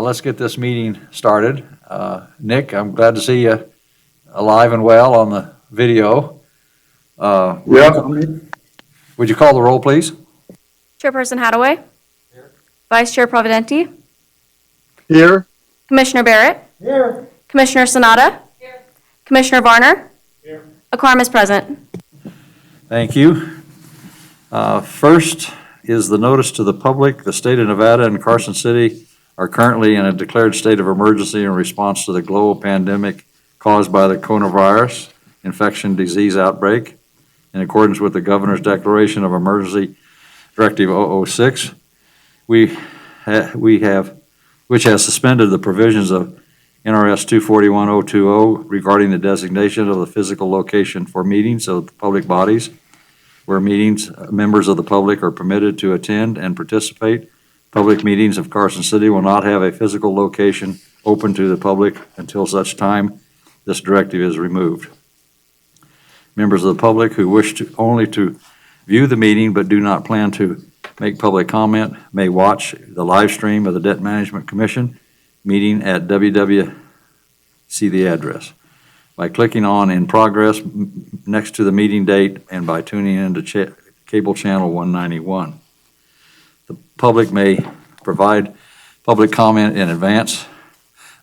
Let's get this meeting started. Nick, I'm glad to see you alive and well on the video. Would you call the roll, please? Chairperson Hadaway. Here. Vice Chair Providenti. Here. Commissioner Barrett. Here. Commissioner Sanada. Here. Commissioner Varner. Here. A quorum is present. Thank you. First is the notice to the public. The state of Nevada and Carson City are currently in a declared state of emergency in response to the global pandemic caused by the coronavirus infection disease outbreak. In accordance with the governor's declaration of emergency Directive 006, which has suspended the provisions of NRS 241020 regarding the designation of the physical location for meetings of public bodies, where members of the public are permitted to attend and participate. Public meetings of Carson City will not have a physical location open to the public until such time this directive is removed. Members of the public who wish only to view the meeting but do not plan to make public comment may watch the live stream of the Debt Management Commission meeting at see the address, by clicking on In Progress next to the meeting date and by tuning into cable channel 191. The public may provide public comment in advance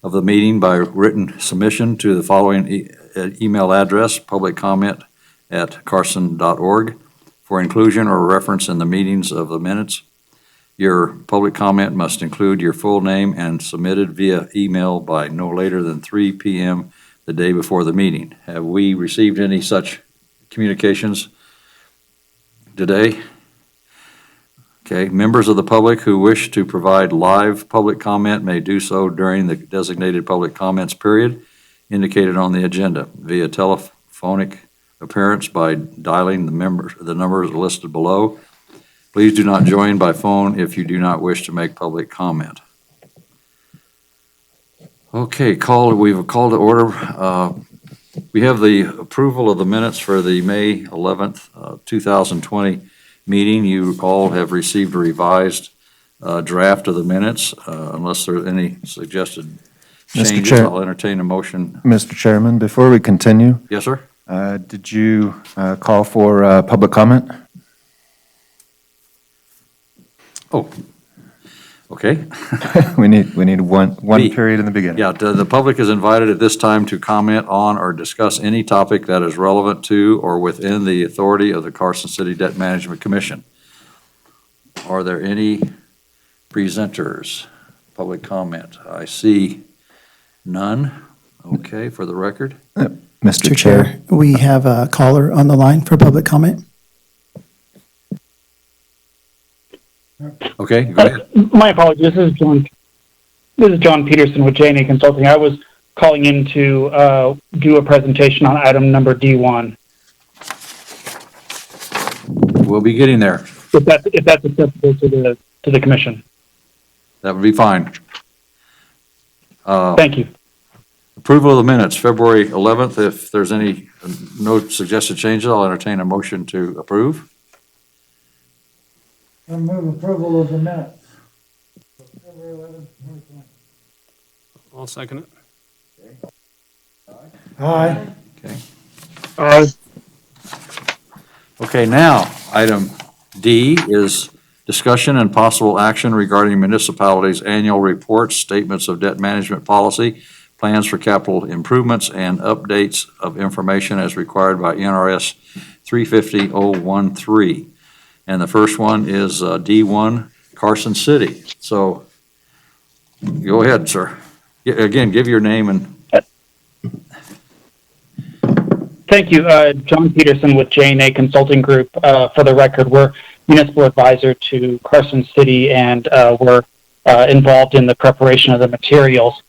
of the meeting by written submission to the following email address, publiccomment@carson.org, for inclusion or reference in the meetings of the minutes. Your public comment must include your full name and submitted via email by no later than 3 p.m. the day before the meeting. Have we received any such communications today? Okay, members of the public who wish to provide live public comment may do so during the designated public comments period indicated on the agenda via telephonic appearance by dialing the numbers listed below. Please do not join by phone if you do not wish to make public comment. Okay, we've called to order. We have the approval of the minutes for the May 11th, 2020 meeting. You all have received a revised draft of the minutes. Unless there are any suggested changes, I'll entertain a motion. Mr. Chairman, before we continue. Yes, sir. Did you call for public comment? Oh, okay. we need one period in the beginning. Yeah, the public is invited at this time to comment on or discuss any topic that is relevant to or within the authority of the Carson City Debt Management Commission. Are there any presenters? Public comment. I see none. Okay, for the record. Mr. Chair, we have a caller on the line for public comment. Okay, go ahead. My apologies. This is John Peterson with J&A Consulting. I was calling in to do a presentation on item number D1. We'll be getting there. If that's acceptable to the commission. That would be fine. Thank you. Approval of the minutes, February 11th. If there's no suggested changes, I'll entertain a motion to approve. I move approval of the minutes. February 11th, 2020. I'll second it. Aye. Okay. Okay, now, item D is discussion and possible action regarding municipalities' annual reports, statements of debt management policy, plans for capital improvements, and updates of information as required by NRS 350.013. And the first one is D1, Carson City. So go ahead, sir. Again, give your name and... Thank you. John Peterson with J&A Consulting Group. For the record, we're municipal advisor to Carson City, and we're involved in the preparation of the materials.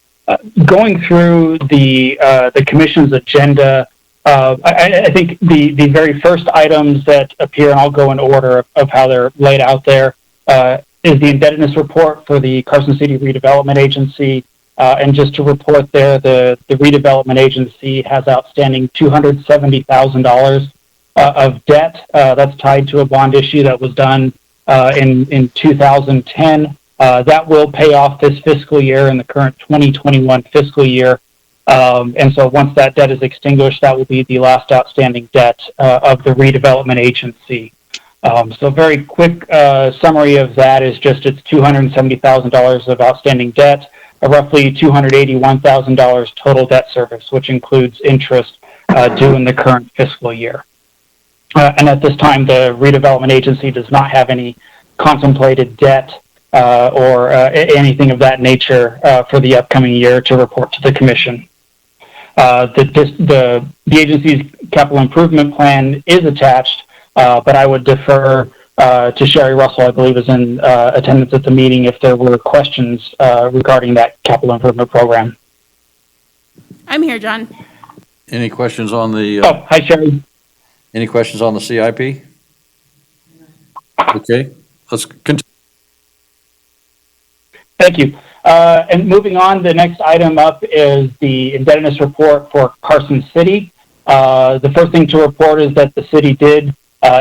Going through the commission's agenda, I think the very first items that appear, and I'll go in order of how they're laid out there, is the indebtedness report for the Carson City Redevelopment Agency. And just to report there, the redevelopment agency has outstanding $270,000 of debt that's tied to a bond issue that was done in 2010. That will pay off this fiscal year in the current 2021 fiscal year. And so once that debt is extinguished, that will be the last outstanding debt of the redevelopment agency. So very quick summary of that is just it's $270,000 of outstanding debt, roughly $281,000 total debt service, which includes interest due in the current fiscal year. And at this time, the redevelopment agency does not have any contemplated debt or anything of that nature for the upcoming year to report to the commission. The agency's capital improvement plan is attached, but I would defer to Sherry Russell, I believe is in attendance at the meeting, if there were questions regarding that capital improvement program. I'm here, John. Any questions on the, Oh, hi, Sherry. any questions on the CIP? Okay, let's continue. Thank you. And moving on, the next item up is the indebtedness report for Carson City. The first thing to report is that the city did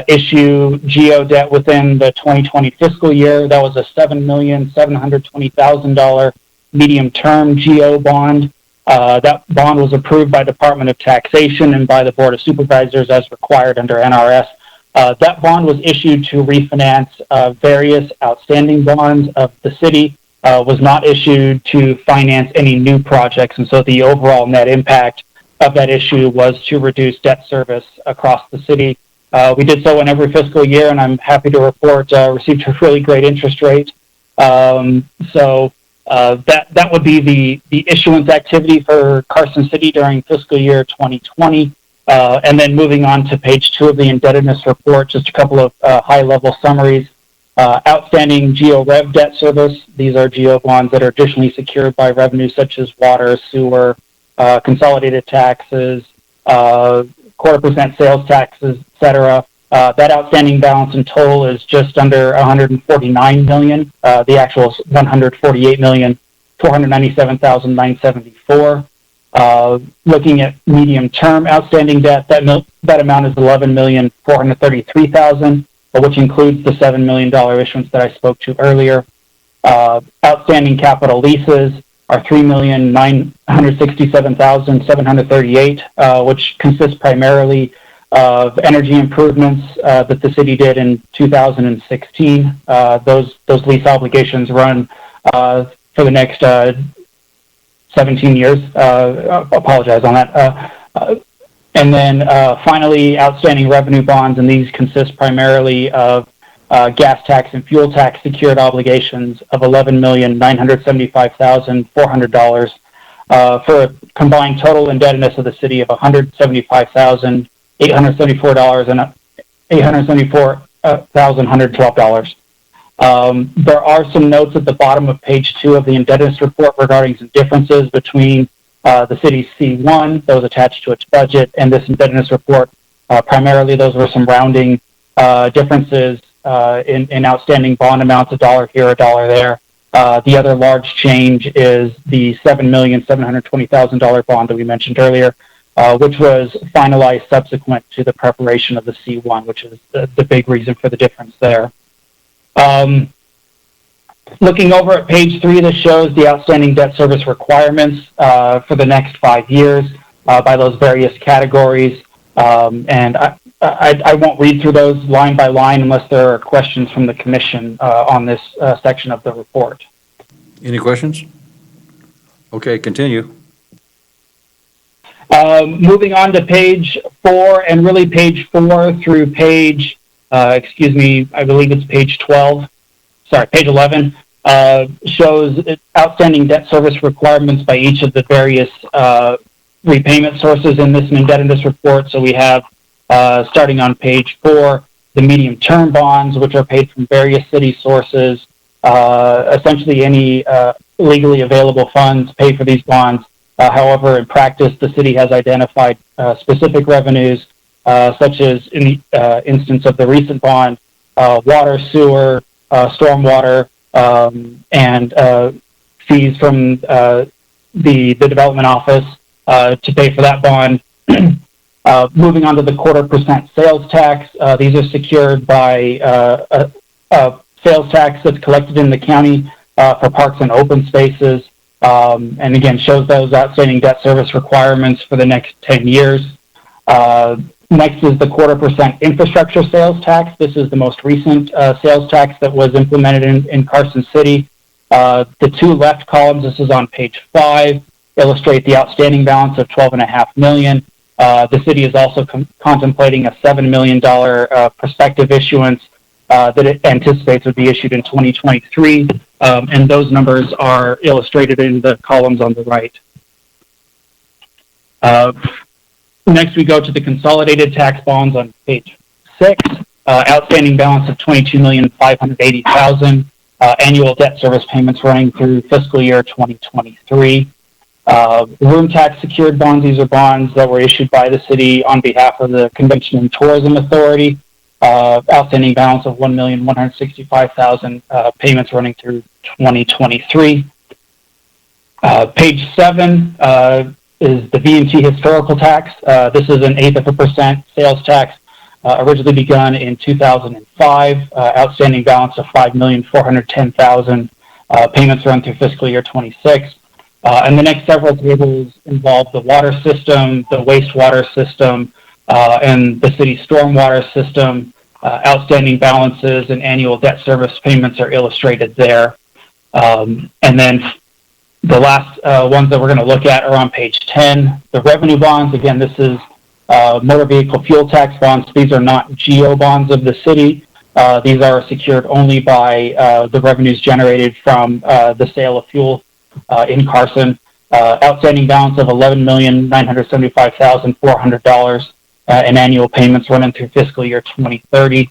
issue GO debt within the 2020 fiscal year. That was a $7,720,000 medium-term GO bond. That bond was approved by Department of Taxation and by the Board of Supervisors as required under NRS. That bond was issued to refinance various outstanding bonds of the city. Was not issued to finance any new projects, and so the overall net impact of that issue was to reduce debt service across the city. We did so in every fiscal year, and I'm happy to report received a really great interest rate. That would be the issuance activity for Carson City during fiscal year 2020. And then moving on to page 2 of the indebtedness report, just a couple of high-level summaries. Outstanding GO Rev debt service. These are GO bonds that are additionally secured by revenues such as water, sewer, consolidated taxes, 0.25% sales taxes, etc. That outstanding balance in total is just under $149 million. The actual is $148,497,974. Looking at medium-term outstanding debt, that amount is $11,433,000. Which includes the $7 million issuance that I spoke to earlier. Outstanding capital leases are $3,967,738, which consists primarily of energy improvements that the city did in 2016. Those lease obligations run for the next 17 years. Apologize on that. And then finally, outstanding revenue bonds, and these consist primarily of gas tax and fuel tax secured obligations of $11,975,400 for a combined total indebtedness of the city of $175,874,112. There are some notes at the bottom of page 2 of the indebtedness report regarding some differences between the city's C1, those attached to its budget, and this indebtedness report. Primarily, those were some rounding differences in outstanding bond amounts, $1 here, $1 there. The other large change is the $7,720,000 bond that we mentioned earlier, which was finalized subsequent to the preparation of the C1, which is the big reason for the difference there. Looking over at page 3, this shows the outstanding debt service requirements for the next 5 years by those various categories. And I won't read through those line by line unless there are questions from the commission on this section of the report. Any questions? Okay, continue. Moving on to page 4, and really page 4 through page, I believe it's page 12. Sorry, page 11 shows outstanding debt service requirements by each of the various repayment sources in this indebtedness report. So we have, starting on page 4, the medium-term bonds, which are paid from various city sources. Essentially, any legally available funds pay for these bonds. However, in practice, the city has identified specific revenues, such as in the instance of the recent bond, water, sewer, stormwater, and fees from the development office to pay for that bond. Moving on to the 0.25% sales tax, these are secured by a sales tax that's collected in the county for parks and open spaces, and again, shows those outstanding debt service requirements for the next 10 years. Next is the 0.25% infrastructure sales tax. This is the most recent sales tax that was implemented in Carson City. The two left columns, this is on page 5, illustrate the outstanding balance of $12.5 million. The city is also contemplating a $7 million prospective issuance that it anticipates would be issued in 2023, and those numbers are illustrated in the columns on the right. Next, we go to the consolidated tax bonds on page 6. Outstanding balance of $22,580,000. Annual debt service payments running through fiscal year 2023. Room tax secured bonds. These are bonds that were issued by the city on behalf of the Convention and Tourism Authority. Outstanding balance of $1,165,000. Payments running through 2023. Page 7 is the V&T historical tax. This is an 0.1% sales tax, originally begun in 2005. Outstanding balance of $5,410,000. Payments run through fiscal year 26. And the next several tables involve the water system, the wastewater system, and the city stormwater system. Outstanding balances and annual debt service payments are illustrated there. And then the last ones that we're going to look at are on page 10. The revenue bonds, again, this is motor vehicle fuel tax bonds. These are not GO bonds of the city. These are secured only by the revenues generated from the sale of fuel in Carson. Outstanding balance of $11,975,400 in annual payments running through fiscal year 2030.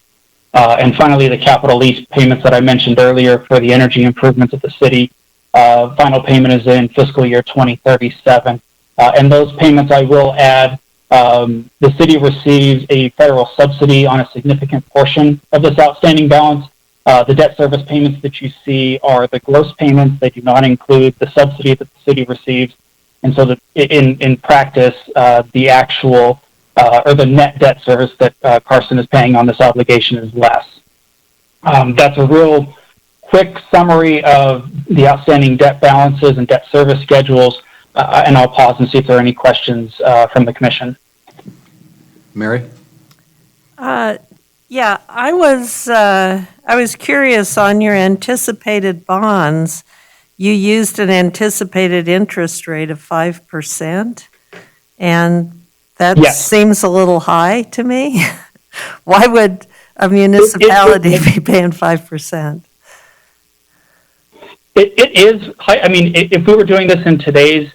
And finally, the capital lease payments that I mentioned earlier for the energy improvements of the city. Final payment is in fiscal year 2037. And those payments, I will add, the city receives a federal subsidy on a significant portion of this outstanding balance. The debt service payments that you see are the gross payments. They do not include the subsidy that the city receives. And so in practice, the actual or the net debt service that Carson is paying on this obligation is less. That's a real quick summary of the outstanding debt balances and debt service schedules, and I'll pause and see if there are any questions from the commission. Mary? Yeah, I was curious on your anticipated bonds. You used an anticipated interest rate of 5%, and that Yes. seems a little high to me. Why would a municipality be paying 5%? It is high. I mean, if we were doing this in today's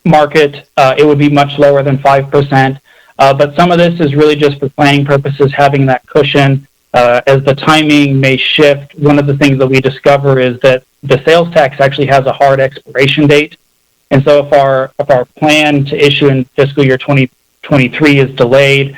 market, it would be much lower than 5%. But some of this is really just for planning purposes, having that cushion. As the timing may shift, one of the things that we discover is that the sales tax actually has a hard expiration date. And so if our plan to issue in fiscal year 2023 is delayed,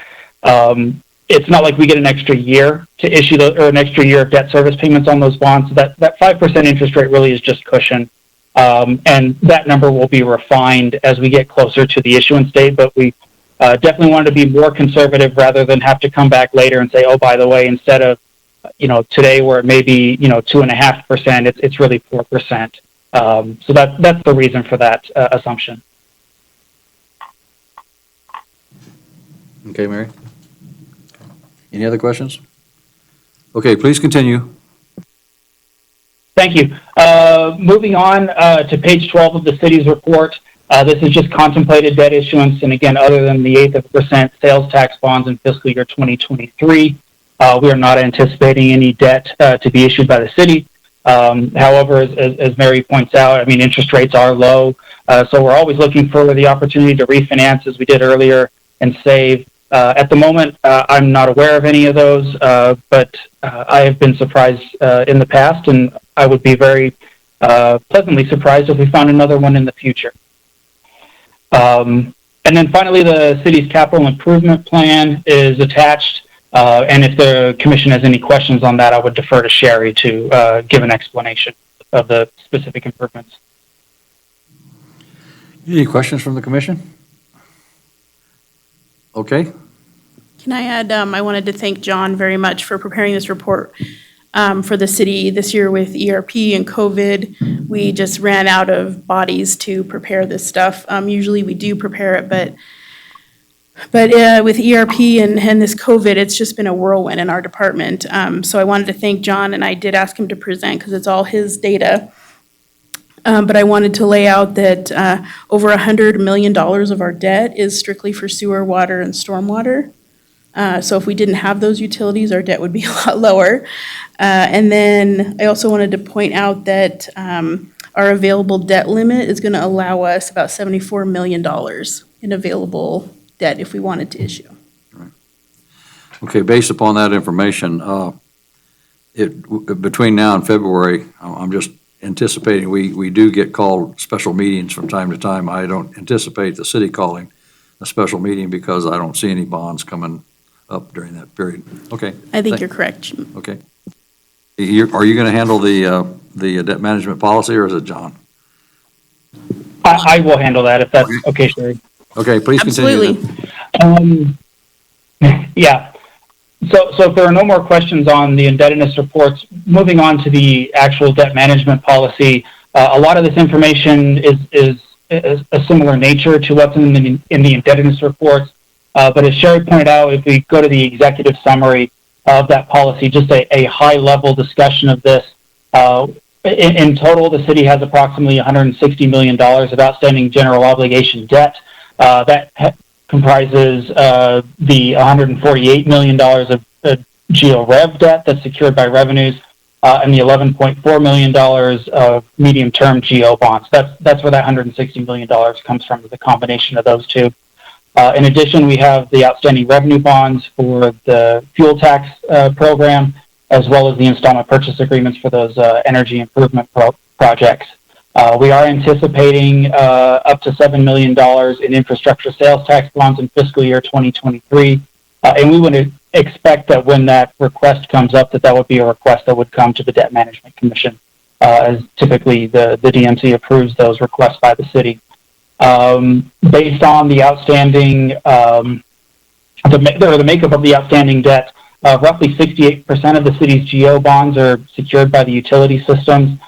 it's not like we get an extra year to issue or an extra year of debt service payments on those bonds. So that 5% interest rate really is just cushion. And that number will be refined as we get closer to the issuance date. But we definitely wanted to be more conservative rather than have to come back later and say, oh, by the way, instead of, today where it may be, 2.5%, it's really 4%. So that's the reason for that assumption. Okay, Mary? Any other questions? Okay, please continue. Thank you. Moving on to page 12 of the city's report. This is just contemplated debt issuance, and again, other than the 0.1% sales tax bonds in fiscal year 2023, we are not anticipating any debt to be issued by the city. However, as Mary points out, I mean, interest rates are low, so we're always looking for the opportunity to refinance, as we did earlier, and save. At the moment, I'm not aware of any of those, but I have been surprised in the past, and I would be very pleasantly surprised if we found another one in the future. And then finally, the city's capital improvement plan is attached. And if the commission has any questions on that, I would defer to Sherry to give an explanation of the specific improvements. Any questions from the commission? Okay. Can I add, I wanted to thank John very much for preparing this report. for the city. This year with ERP and COVID, we just ran out of bodies to prepare this stuff. Usually we do prepare it, but with ERP and this COVID, it's just been a whirlwind in our department. So I wanted to thank John, and I did ask him to present because it's all his data. But I wanted to lay out that over $100 million of our debt is strictly for sewer, water, and stormwater. So if we didn't have those utilities, our debt would be a lot lower. And then I also wanted to point out that our available debt limit is going to allow us about $74 million in available debt if we wanted to issue. Okay, based upon that information, between now and February, I'm just anticipating, we do get called special meetings from time to time. I don't anticipate the city calling a special meeting because I don't see any bonds coming up during that period. Okay. I think you're correct. Okay. Are you going to handle the debt management policy, or is it John? I will handle that if that's okay, Sherry. Okay, please continue. Absolutely. Yeah. So if there are no more questions on the indebtedness reports, moving on to the actual debt management policy, a lot of this information is a similar nature to what's in the indebtedness reports. But as Sherry pointed out, if we go to the executive summary of that policy, just a high-level discussion of this. In total, the city has approximately $160 million of outstanding general obligation debt. That comprises the $148 million of GeoRev debt that's secured by revenues, and the $11.4 million of medium-term GEO bonds. That's where that $160 million comes from, the combination of those two. In addition, we have the outstanding revenue bonds for the fuel tax program, as well as the installment purchase agreements for those energy improvement projects. We are anticipating up to $7 million in infrastructure sales tax bonds in fiscal year 2023. And we would expect that when that request comes up, that would be a request that would come to the Debt Management Commission, as typically the DMC approves those requests by the city. Based on the outstanding, the makeup of the outstanding debt, roughly 68% of the city's GEO bonds are secured by the utility systems.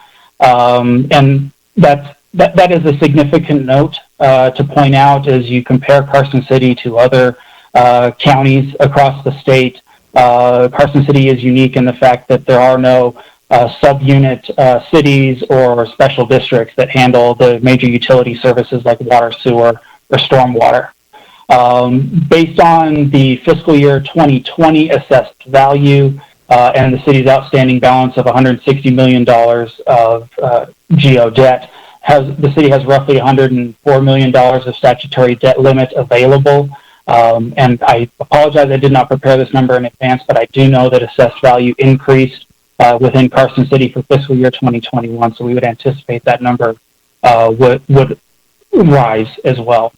And that is a significant note to point out as you compare Carson City to other counties across the state. Carson City is unique in the fact that there are no subunit cities or special districts that handle the major utility services like water, sewer, or stormwater. Based on the fiscal year 2020 assessed value and the city's outstanding balance of $160 million of GEO debt, the city has roughly $104 million of statutory debt limit available. And I apologize, I did not prepare this number in advance, but I do know that assessed value increased within Carson City for fiscal year 2021. So we would anticipate that number would rise as well.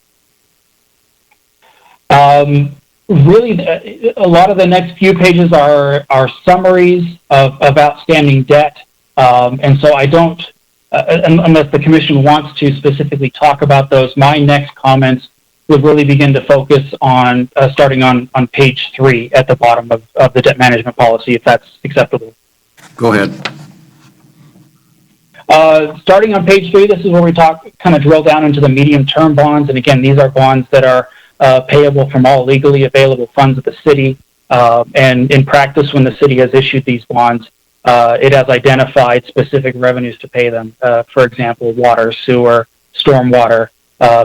Really, a lot of the next few pages are summaries of outstanding debt. And so I don't, unless the commission wants to specifically talk about those, my next comments would really begin to focus on starting on page 3 at the bottom of the debt management policy, if that's acceptable. Go ahead. Starting on page 3, this is where we kind of drill down into the medium-term bonds. And again, these are bonds that are payable from all legally available funds of the city. And in practice, when the city has issued these bonds, it has identified specific revenues to pay them. For example, water, sewer, stormwater,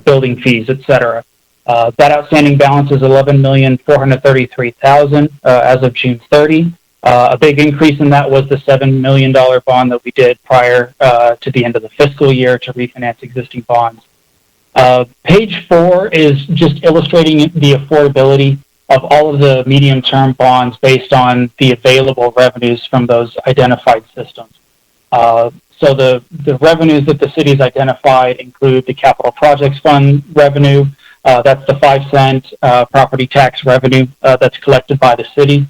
building fees, etc. That outstanding balance is $11,433,000 as of June 30. A big increase in that was the $7 million bond that we did prior to the end of the fiscal year to refinance existing bonds. Page 4 is just illustrating the affordability of all of the medium-term bonds based on the available revenues from those identified systems. So the revenues that the city's identified include the Capital Projects Fund revenue. That's the 5-cent property tax revenue that's collected by the city.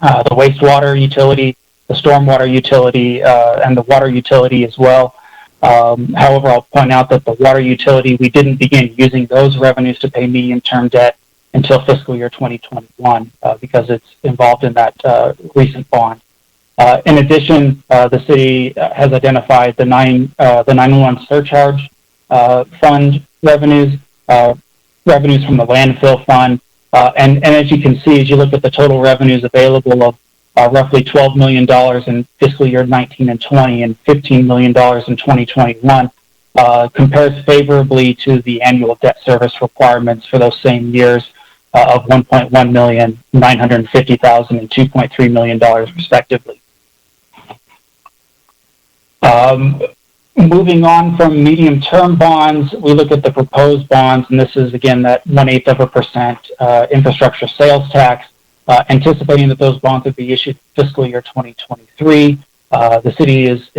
The wastewater utility, the stormwater utility, and the water utility as well. However, I'll point out that the water utility, we didn't begin using those revenues to pay medium-term debt until fiscal year 2021 because it's involved in that recent bond. In addition, the city has identified the 911 surcharge fund revenues, revenues from the landfill fund, and as you can see, as you look at the total revenues available of roughly $12 million in fiscal year 19 and 20 and $15 million in 2021, compares favorably to the annual debt service requirements for those same years of $1.1 million, $950,000, and $2.3 million respectively. Moving on from medium-term bonds, we look at the proposed bonds, and this is again that 0.125% infrastructure sales tax, anticipating that those bonds would be issued fiscal year 2023. The city is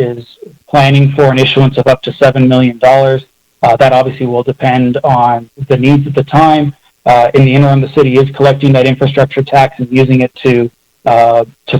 planning for an issuance of up to $7 million. That obviously will depend on the needs at the time. In the interim, the city is collecting that infrastructure tax and using it to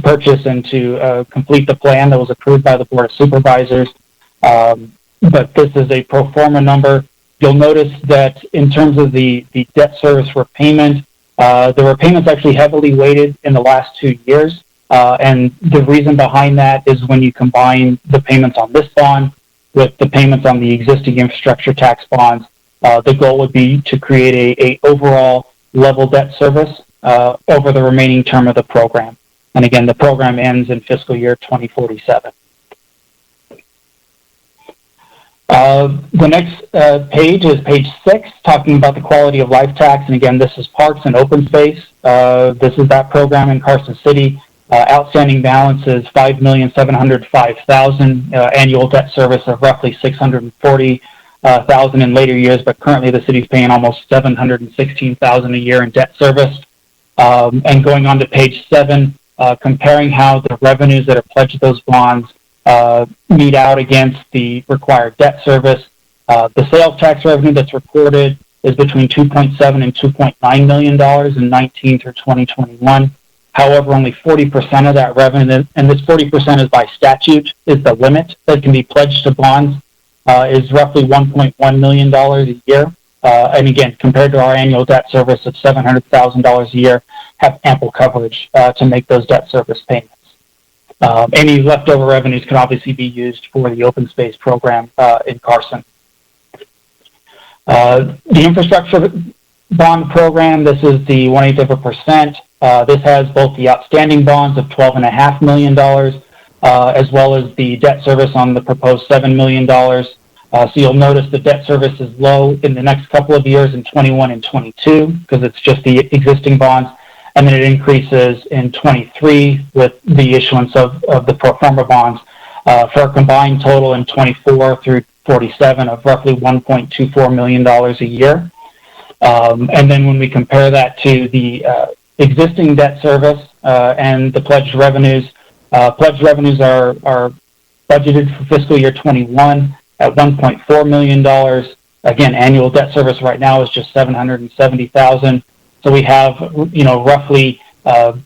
purchase and to complete the plan that was approved by the Board of Supervisors. But this is a pro forma number. You'll notice that in terms of the debt service repayment, the repayments actually heavily weighted in the last 2 years. And the reason behind that is when you combine the payments on this bond with the payments on the existing infrastructure tax bonds, the goal would be to create a overall level debt service over the remaining term of the program. And again, the program ends in fiscal year 2047. The next page is page 6, talking about the quality of life tax. And again, this is parks and open space. This is that program in Carson City. Outstanding balance is $5,705,000. Annual debt service of roughly $640,000 in later years, but currently the city's paying almost $716,000 a year in debt service. And going on to page 7, comparing how the revenues that are pledged to those bonds meet out against the required debt service. The sales tax revenue that's reported is between $2.7 and $2.9 million in 19 through 2021. However, only 40% of that revenue, and this 40% is by statute, is the limit that can be pledged to bonds, is roughly $1.1 million a year. And again, compared to our annual debt service of $700,000 a year, have ample coverage to make those debt service payments. Any leftover revenues can obviously be used for the open space program in Carson. The infrastructure bond program, this is the 1/8%. This has both the outstanding bonds of $12.5 million, as well as the debt service on the proposed $7 million. So you'll notice the debt service is low in the next couple of years in 21 and 22, because it's just the existing bonds. And then it increases in 23 with the issuance of the pro forma bonds for a combined total in 24 through 47 of roughly $1.24 million a year. And then when we compare that to the existing debt service and the pledged revenues are budgeted for fiscal year 21 at $1.4 million. Again, annual debt service right now is just $770,000. So we have, roughly, roughly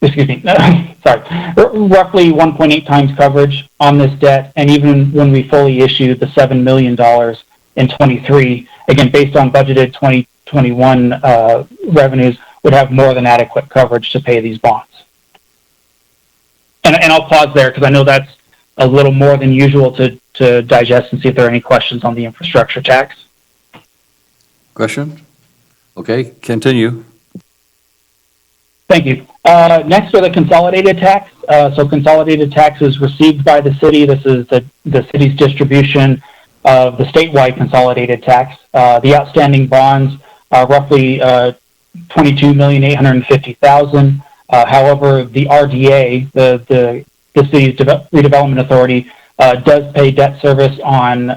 1.8 times coverage on this debt. And even when we fully issue the $7 million in 23, again, based on budgeted 2021 revenues, would have more than adequate coverage to pay these bonds. And I'll pause there because I know that's a little more than usual to digest and see if there are any questions on the infrastructure tax. Question? Okay, continue. Thank you. Next are the consolidated tax. So consolidated tax is received by the city. This is the city's distribution of the statewide consolidated tax. The outstanding bonds are roughly $22,850,000. However, the RDA, the city's redevelopment authority, does pay debt service on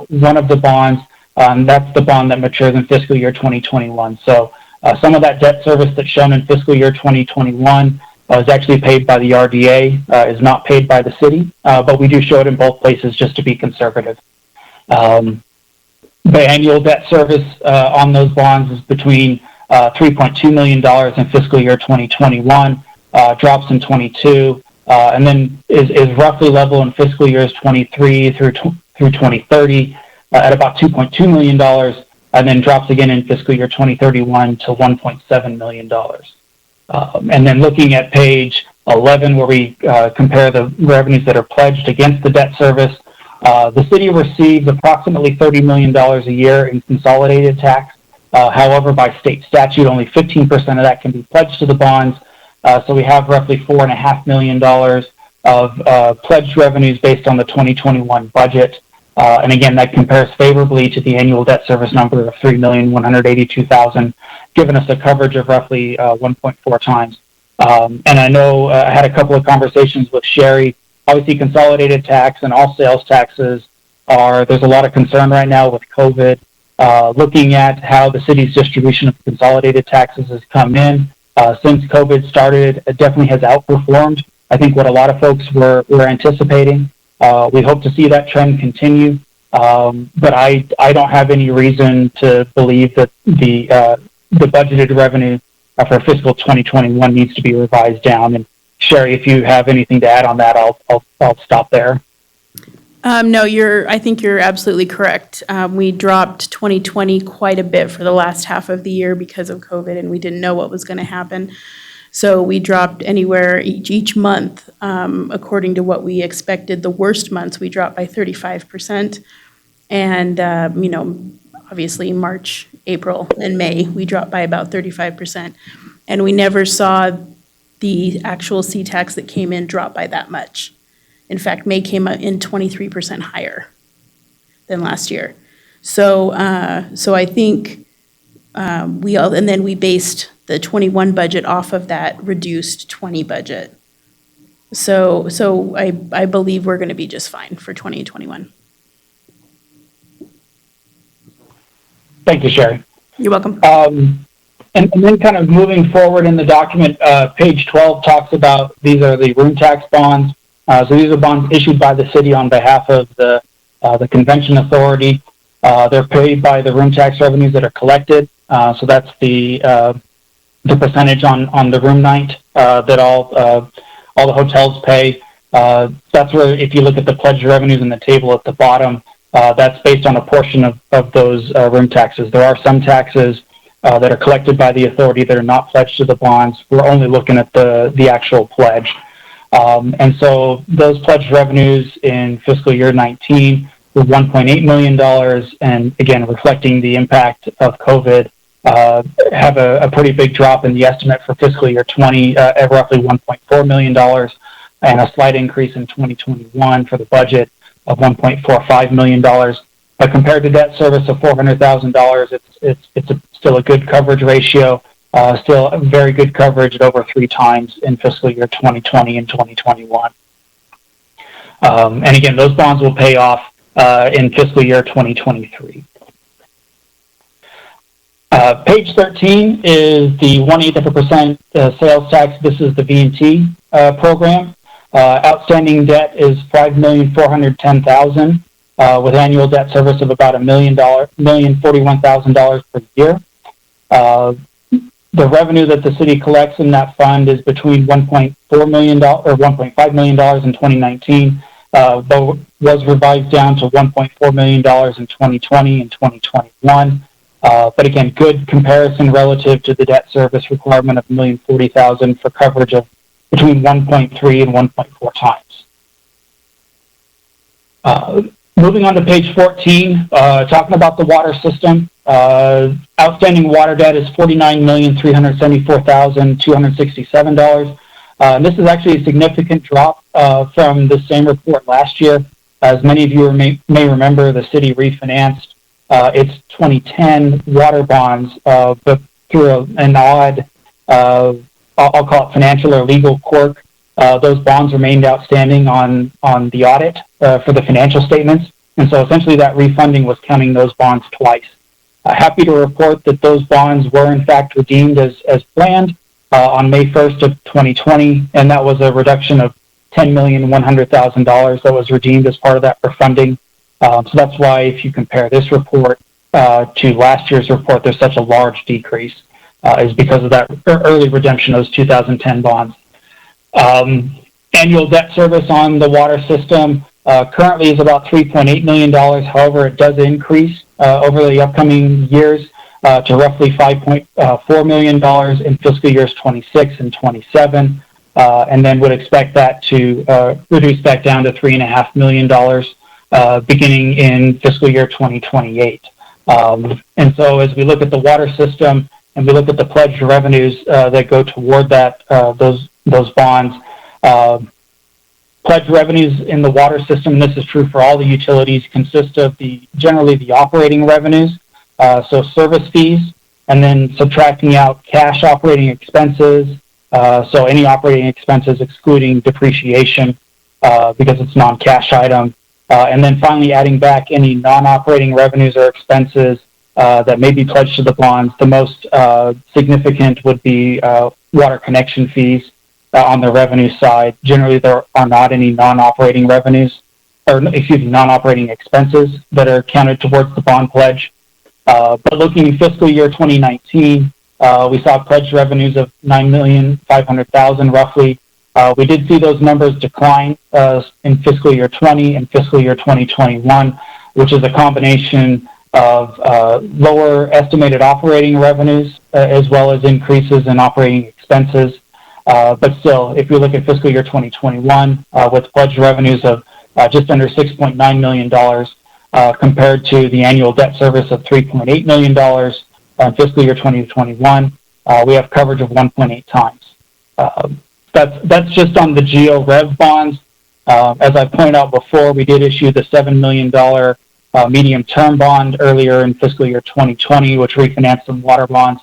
one of the bonds. That's the bond that matures in fiscal year 2021. So some of that debt service that's shown in fiscal year 2021 is actually paid by the RDA, is not paid by the city, but we do show it in both places just to be conservative. The annual debt service on those bonds is between $3.2 million in fiscal year 2021, drops in 22, and then is roughly level in fiscal years 23 through 2030 at about $2.2 million, and then drops again in fiscal year 2031 to $1.7 million. And then looking at page 11, where we compare the revenues that are pledged against the debt service, the city receives approximately $30 million a year in consolidated tax. However, by state statute, only 15% of that can be pledged to the bonds. So we have roughly $4.5 million of pledged revenues based on the 2021 budget. And again, that compares favorably to the annual debt service number of $3,182,000, giving us a coverage of roughly 1.4 times. And I know I had a couple of conversations with Sherry. Obviously, consolidated tax and all sales taxes there's a lot of concern right now with COVID. Looking at how the city's distribution of consolidated taxes has come in since COVID started, it definitely has outperformed, I think, what a lot of folks were anticipating. We hope to see that trend continue, but I don't have any reason to believe that the budgeted revenue for fiscal 2021 needs to be revised down. And Sherry, if you have anything to add on that, I'll stop there. No, I think you're absolutely correct. We dropped 2020 quite a bit for the last half of the year because of COVID, and we didn't know what was going to happen. So we dropped anywhere each month, according to what we expected. The worst months, we dropped by 35%. And, obviously March, April, and May, we dropped by about 35%. And we never saw the actual C-tax that came in drop by that much. In fact, May came in 23% higher than last year. So I think and then we based the 21 budget off of that reduced 20 budget. So I believe we're going to be just fine for 2021. Thank you, Sherry. You're welcome. And then kind of moving forward in the document, page 12 talks about these are the room tax bonds. So these are bonds issued by the city on behalf of the convention authority. They're paid by the room tax revenues that are collected. So that's the percentage on the room night that all the hotels pay. That's where, if you look at the pledged revenues in the table at the bottom, that's based on a portion of those room taxes. There are some taxes that are collected by the authority that are not pledged to the bonds. We're only looking at the actual pledge. And so those pledged revenues in fiscal year 19 were $1.8 million, and again, reflecting the impact of COVID, have a pretty big drop in the estimate for fiscal year 20 at roughly $1.4 million, and a slight increase in 2021 for the budget of $1.45 million. Compared to debt service of $400,000, it's still a good coverage ratio. Still a very good coverage at over 3 times in fiscal year 2020 and 2021. And again, those bonds will pay off in fiscal year 2023. Page 13 is the 1/8% sales tax. This is the V&T program. Outstanding debt is $5,410,000 with annual debt service of about $1,041,000 per year. The revenue that the city collects in that fund is between $1.4 million or $1.5 million in 2019, but was revised down to $1.4 million in 2020 and 2021. But again, good comparison relative to the debt service requirement of $1,040,000 for coverage of between 1.3 and 1.4 times. Moving on to page 14, talking about the water system. Outstanding water debt is $49,374,267. And this is actually a significant drop from the same report last year. As many of you may remember, the city refinanced its 2010 water bonds, but through an odd, I'll call it financial or legal quirk. Those bonds remained outstanding on the audit for the financial statements. And so essentially that refunding was counting those bonds twice. Happy to report that those bonds were in fact redeemed as planned on May 1st of 2020, and that was a reduction of $10,100,000 that was redeemed as part of that refunding. So that's why if you compare this report to last year's report, there's such a large decrease, is because of that early redemption of those 2010 bonds. Annual debt service on the water system currently is about $3.8 million. However, it does increase over the upcoming years to roughly $5.4 million in fiscal years 26 and 27, and then would expect that to reduce back down to $3.5 million beginning in fiscal year 2028. And so as we look at the water system and we look at the pledged revenues that go toward that those bonds, pledged revenues in the water system, and this is true for all the utilities, consist of generally the operating revenues, so service fees, and then subtracting out cash operating expenses, so any operating expenses excluding depreciation because it's non-cash item, and then finally adding back any non-operating revenues or expenses that may be pledged to the bonds. The most significant would be water connection fees on the revenue side. Generally, there are not any non-operating revenues, or excuse me, non-operating expenses that are counted towards the bond pledge. But looking in fiscal year 2019, we saw pledged revenues of $9,500,000 roughly. We did see those numbers decline in fiscal year 20 and fiscal year 2021, which is a combination of lower estimated operating revenues as well as increases in operating expenses. But still, if you look at fiscal year 2021 with pledged revenues of just under $6.9 million compared to the annual debt service of $3.8 million in fiscal year 2021, we have coverage of 1.8 times. That's just on the GeoRev bonds. As I pointed out before, we did issue the $7 million medium-term bond earlier in fiscal year 2020, which refinanced some water bonds.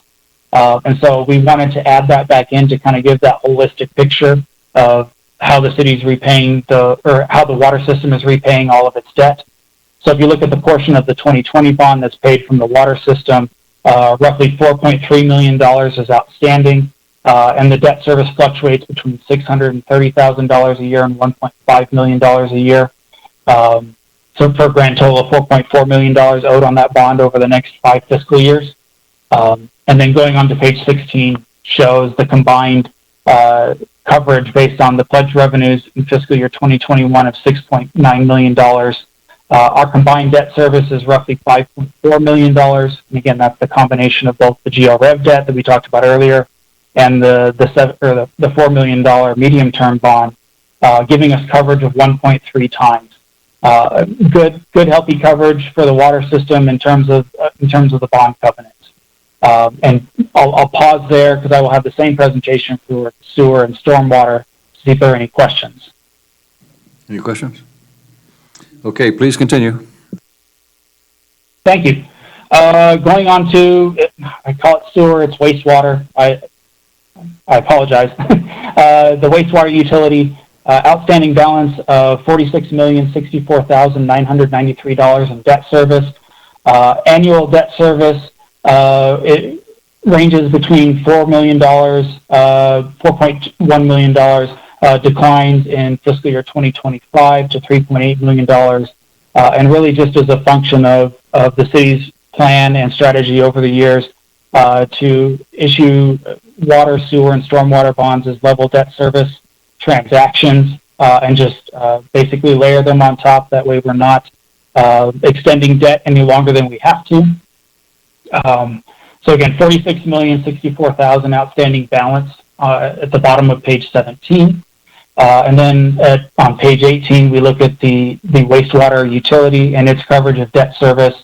And so we wanted to add that back in to kind of give that holistic picture of how the city's repaying or how the water system is repaying all of its debt. So if you look at the portion of the 2020 bond that's paid from the water system, roughly $4.3 million is outstanding, and the debt service fluctuates between $630,000 a year and $1.5 million a year. So for a grand total of $4.4 million owed on that bond over the next 5 fiscal years. And then going on to page 16 shows the combined coverage based on the pledged revenues in fiscal year 2021 of $6.9 million. Our combined debt service is roughly $5.4 million. And again, that's the combination of both the GeoRev debt that we talked about earlier and the $4 million medium-term bond, giving us coverage of 1.3 times. Good, healthy coverage for the water system in terms of the bond covenants. And I'll pause there because I will have the same presentation for sewer and stormwater to see if there are any questions. Any questions? Okay, please continue. Thank you. Going on to, I call it sewer, it's wastewater. I apologize. The wastewater utility, outstanding balance of $46,064,993 in debt service. Annual debt service, it ranges between $4 million, $4.1 million, declines in fiscal year 2025 to $3.8 million, and really just as a function of the city's plan and strategy over the years to issue water, sewer, and stormwater bonds as level debt service transactions, and just basically layer them on top. That way we're not extending debt any longer than we have to. So again, $46,064,000 outstanding balance at the bottom of page 17. And then on page 18, we look at the wastewater utility and its coverage of debt service.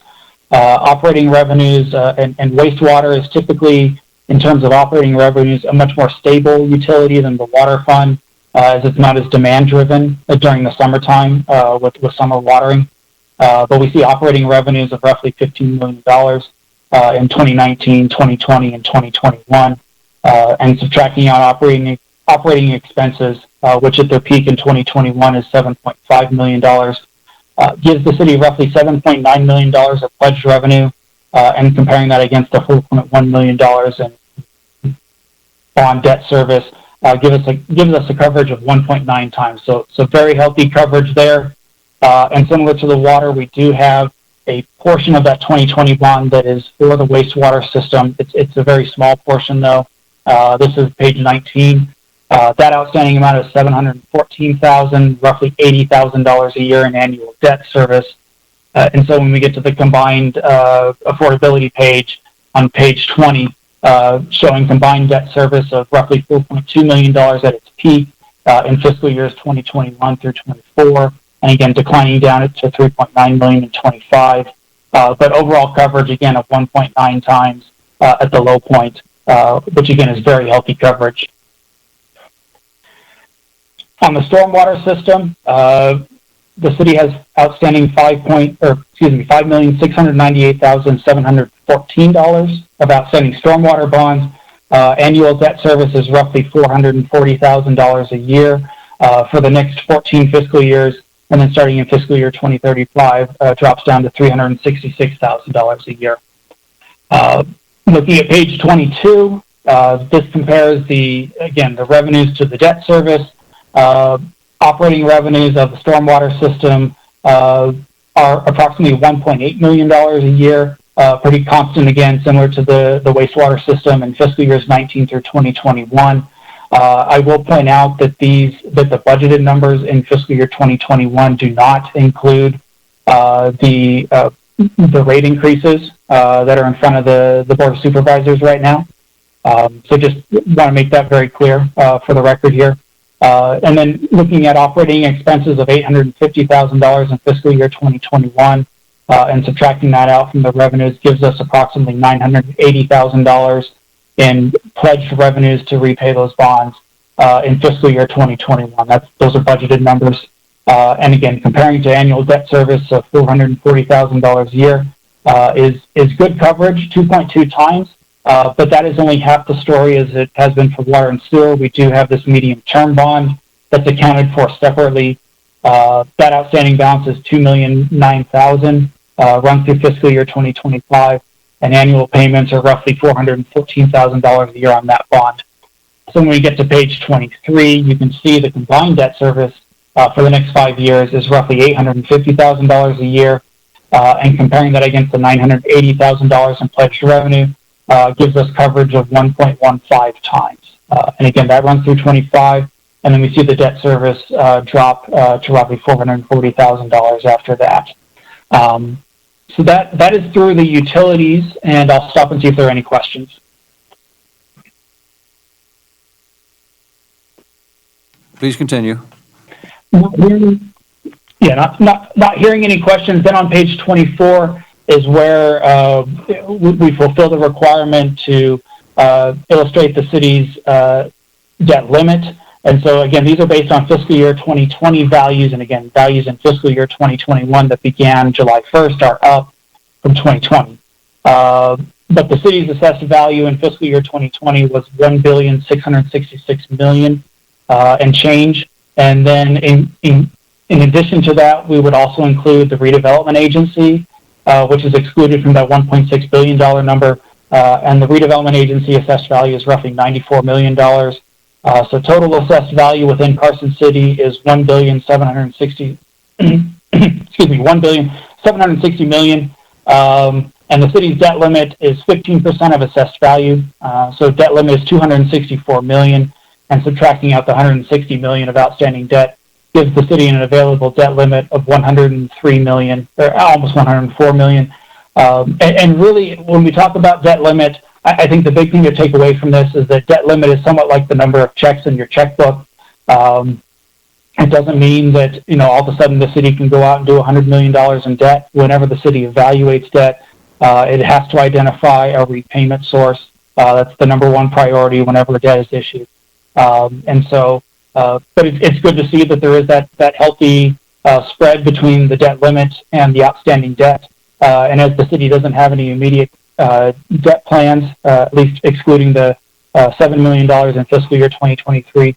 Operating revenues and wastewater is typically, in terms of operating revenues, a much more stable utility than the water fund, as it's not as demand-driven during the summertime with summer watering. But we see operating revenues of roughly $15 million in 2019, 2020, and 2021, and subtracting out operating expenses, which at their peak in 2021 is $7.5 million, gives the city roughly $7.9 million of pledged revenue, and comparing that against the $4.1 million in bond debt service, gives us a coverage of 1.9 times. So very healthy coverage there. And similar to the water, we do have a portion of that 2020 bond that is for the wastewater system. It's a very small portion, though. This is page 19. That outstanding amount is $714,000, roughly $80,000 a year in annual debt service. And so when we get to the combined affordability page, on page 20, showing combined debt service of roughly $4.2 million at its peak in fiscal years 2021 through 24, and again declining down to 3.9 million in 25. But overall coverage again of 1.9 times at the low point, which again is very healthy coverage. On the stormwater system, the city has outstanding $5,698,714 of outstanding stormwater bonds. Annual debt service is roughly $440,000 a year for the next 14 fiscal years, and then starting in fiscal year 2035, drops down to $366,000 a year. Looking at page 22, this compares the revenues to the debt service. Operating revenues of the stormwater system are approximately $1.8 million a year, pretty constant again, similar to the wastewater system in fiscal years 19 through 2021. I will point out that the budgeted numbers in fiscal year 2021 do not include the rate increases that are in front of the Board of Supervisors right now. So just want to make that very clear for the record here. And then looking at operating expenses of $850,000 in fiscal year 2021 and subtracting that out from the revenues gives us approximately $980,000 in pledged revenues to repay those bonds in fiscal year 2021. Those are budgeted numbers. And again, comparing to annual debt service of $440,000 a year is good coverage, 2.2 times. But that is only half the story as it has been for water and sewer. We do have this medium-term bond that's accounted for separately. That outstanding balance is $2,009,000, run through fiscal year 2025, and annual payments are roughly $414,000 a year on that bond. So when we get to page 23, you can see the combined debt service for the next 5 years is roughly $850,000 a year, and comparing that against the $980,000 in pledged revenue, gives us coverage of 1.15 times. And again, that runs through 25, and then we see the debt service drop to roughly $440,000 after that. So that is through the utilities, and I'll stop and see if there are any questions. Please continue. Yeah, not hearing any questions. Then on page 24 is where we fulfill the requirement to illustrate the city's debt limit. And so again, these are based on fiscal year 2020 values, and again, values in fiscal year 2021 that began July 1st are up from 2020. But the city's assessed value in fiscal year 2020 was $1,666,000,000 and change. And then in addition to that, we would also include the redevelopment agency, which is excluded from that $1.6 billion number. And the redevelopment agency assessed value is roughly $94 million. So total assessed value within Carson City is $1,760,000,000. And the city's debt limit is 15% of assessed value. So debt limit is $264 million, and subtracting out the $160 million of outstanding debt gives the city an available debt limit of $103 million, or almost $104 million. And really, when we talk about debt limit, I think the big thing to take away from this is that debt limit is somewhat like the number of checks in your checkbook. It doesn't mean that, all of a sudden the city can go out and do $100 million in debt. Whenever the city evaluates debt, it has to identify a repayment source. That's the number one priority whenever a debt is issued. But it's good to see that there is that healthy spread between the debt limit and the outstanding debt. And as the city doesn't have any immediate debt plans, at least excluding the $7 million in fiscal year 2023,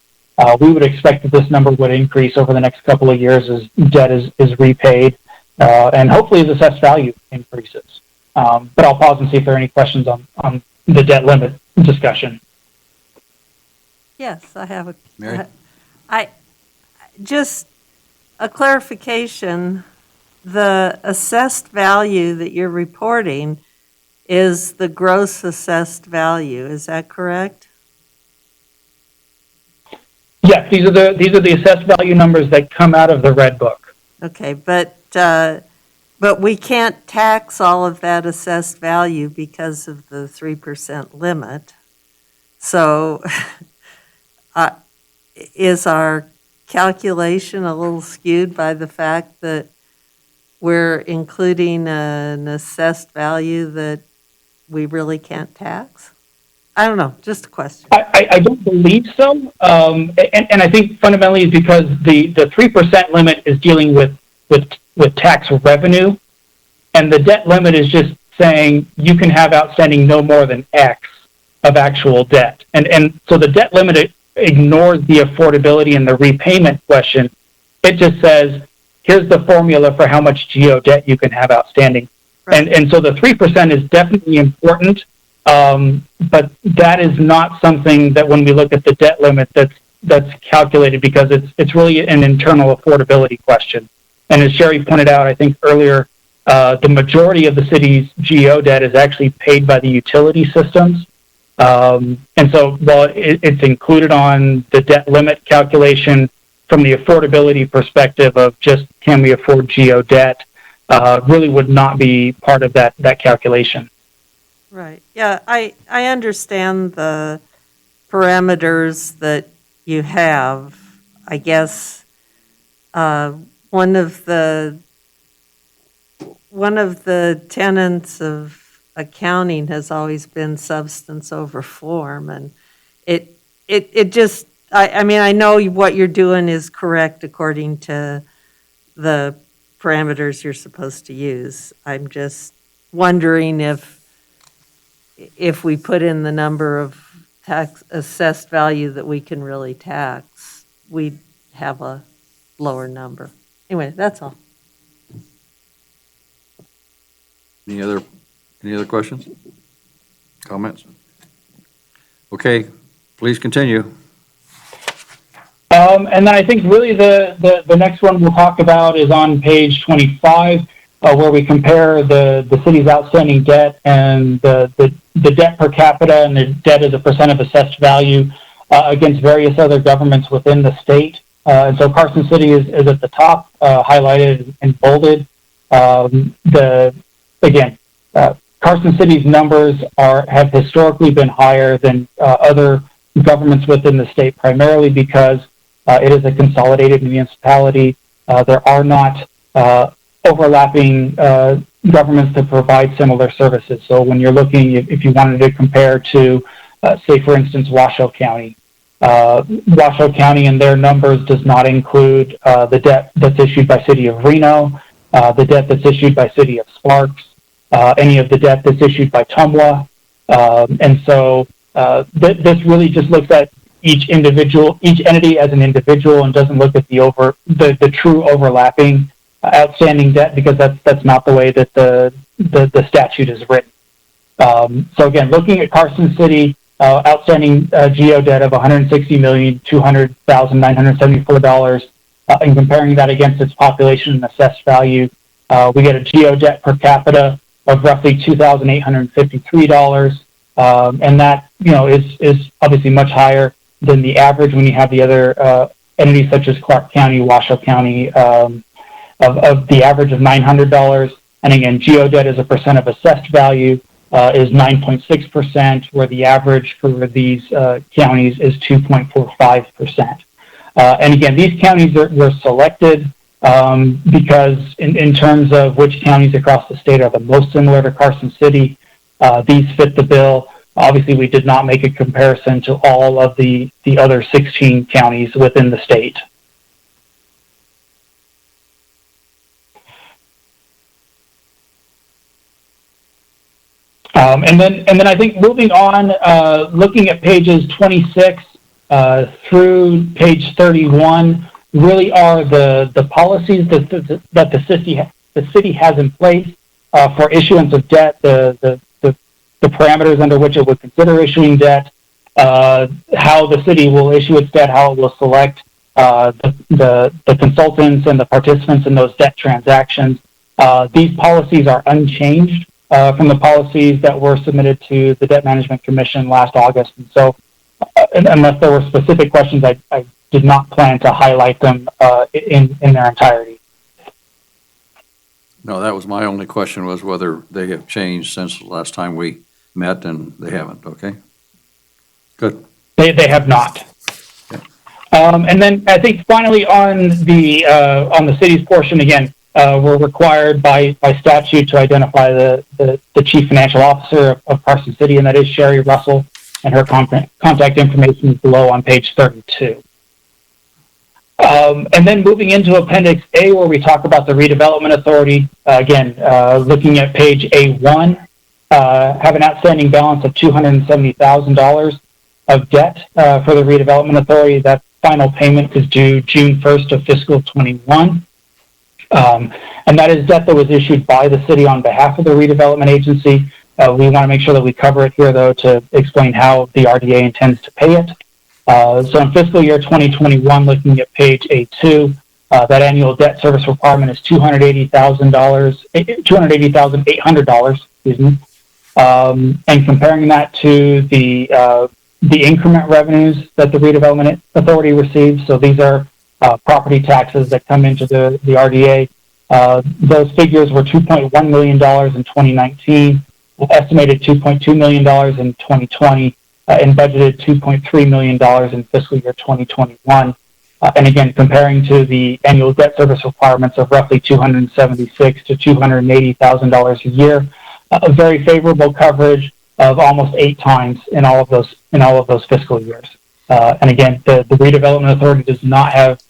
we would expect that this number would increase over the next couple of years as debt is repaid, and hopefully as assessed value increases. But I'll pause and see if there are any questions on the debt limit discussion. Yes, I have Mary? Just a clarification. The assessed value that you're reporting is the gross assessed value. Is that correct? Yes, these are the assessed value numbers that come out of the red book. Okay, but But we can't tax all of that assessed value because of the 3% limit. So is our calculation a little skewed by the fact that we're including an assessed value that we really can't tax? I don't know, just a question. I don't believe so. And I think fundamentally is because the 3% limit is dealing with tax revenue, and the debt limit is just saying you can have outstanding no more than X of actual debt. And so the debt limit ignores the affordability and the repayment question. It just says, here's the formula for how much GO debt you can have outstanding. Right. And so the 3% is definitely important, but that is not something that when we look at the debt limit that's calculated, because it's really an internal affordability question. And as Sherry pointed out, I think earlier, the majority of the city's GO debt is actually paid by the utility systems. And so while it's included on the debt limit calculation, from the affordability perspective of just can we afford GO debt, really would not be part of that calculation. Right, yeah, I understand the parameters that you have. I guess one of the tenets of accounting has always been substance over form, and it just, I mean, I know what you're doing is correct according to the parameters you're supposed to use. I'm just wondering if we put in the number of tax assessed value that we can really tax, we'd have a lower number. Anyway, that's all. Any other questions? Comments? Okay, please continue. And then I think really the next one we'll talk about is on page 25, where we compare the city's outstanding debt and the debt per capita and the debt as a percent of assessed value against various other governments within the state. And so Carson City is at the top, highlighted and bolded. Carson City's numbers have historically been higher than other governments within the state, primarily because it is a consolidated municipality. There are not overlapping governments to provide similar services. So when you're looking, if you wanted to compare to, say, for instance, Washoe County, and their numbers does not include the debt that's issued by City of Reno, the debt that's issued by City of Sparks, any of the debt that's issued by Tumwa. And so this really just looks at each entity as an individual and doesn't look at the true overlapping outstanding debt, because that's not the way that the statute is written. So again, looking at Carson City, outstanding GO debt of $160,200,974, and comparing that against its population and assessed value, we get a GO debt per capita of roughly $2,853, and that is obviously much higher than the average when you have the other entities such as Clark County, Washoe County, of the average of $900. And again, GO debt as a percent of assessed value is 9.6%, where the average for these counties is 2.45%. And again, these counties were selected because in terms of which counties across the state are the most similar to Carson City, these fit the bill. Obviously, we did not make a comparison to all of the other 16 counties within the state. And then I think moving on, looking at pages 26 through page 31, really are the policies that the city has in place for issuance of debt, the parameters under which it would consider issuing debt, how the city will issue its debt, how it will select the consultants and the participants in those debt transactions. These policies are unchanged from the policies that were submitted to the Debt Management Commission last August. And so unless there were specific questions, I did not plan to highlight them in their entirety. No, that was my only question, was whether they have changed since the last time we met, and they haven't, okay? Good. They have not. And then I think finally on the city's portion, again, we're required by statute to identify the chief financial officer of Carson City, and that is Sherry Russell, and her contact information is below on page 32. And then moving into Appendix A, where we talk about the redevelopment authority, again, looking at page A1, have an outstanding balance of $270,000 of debt for the redevelopment authority. That final payment is due June 1st of fiscal 21. And that is debt that was issued by the city on behalf of the redevelopment agency. We want to make sure that we cover it here, though, to explain how the RDA intends to pay it. So in fiscal year 2021, looking at page A2, that annual debt service requirement is $280,800, excuse me. And comparing that to the increment revenues that the redevelopment authority receives. So these are property taxes that come into the RDA. Those figures were $2.1 million in 2019, estimated $2.2 million in 2020, and budgeted $2.3 million in fiscal year 2021. And again, comparing to the annual debt service requirements of roughly $276,000 to $280,000 a year, a very favorable coverage of almost 8 times in all of those fiscal years. And again, the redevelopment authority does not have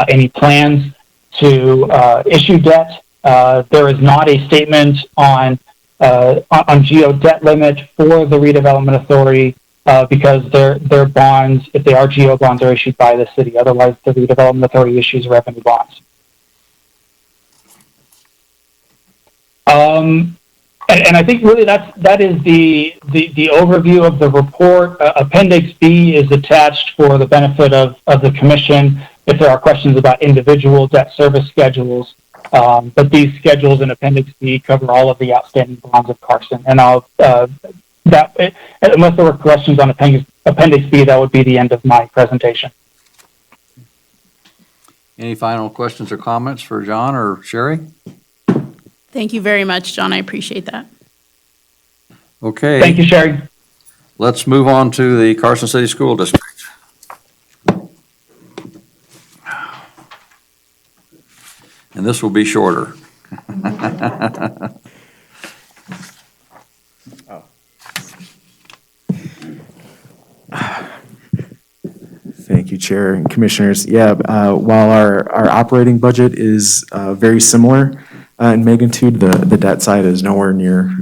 any plans to issue debt. There is not a statement on geo debt limit for the redevelopment authority because their bonds, if they are geo bonds, are issued by the city. Otherwise, the redevelopment authority issues revenue bonds. And I think really that is the overview of the report. Appendix B is attached for the benefit of the commission if there are questions about individual debt service schedules. But these schedules in Appendix B cover all of the outstanding bonds of Carson. And unless there were questions on Appendix B, that would be the end of my presentation. Any final questions or comments for John or Sherry? Thank you very much, John. I appreciate that. Okay. Thank you, Sherry. Let's move on to the Carson City School District. And this will be shorter. Thank you, Chair and Commissioners. Yeah, while our operating budget is very similar in magnitude, the debt side is nowhere near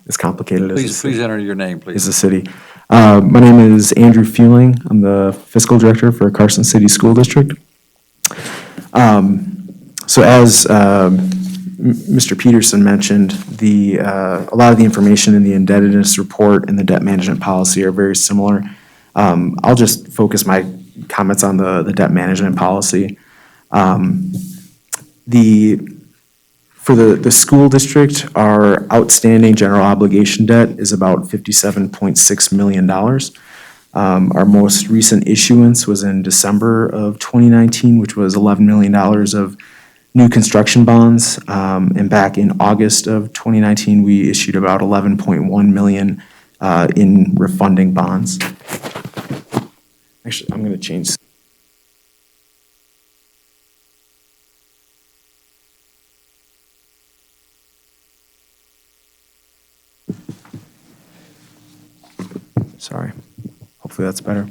as complicated Please enter your name, please. as the city. My name is Andrew Fueling. I'm the Fiscal Director for Carson City School District. So as Mr. Peterson mentioned, a lot of the information in the indebtedness report and the debt management policy are very similar. I'll just focus my comments on the debt management policy. For the school district, our outstanding general obligation debt is about $57.6 million. Our most recent issuance was in December of 2019, which was $11 million of new construction bonds. And back in August of 2019, we issued about $11.1 million in refunding bonds. Actually, I'm going to change. Sorry. Hopefully that's better.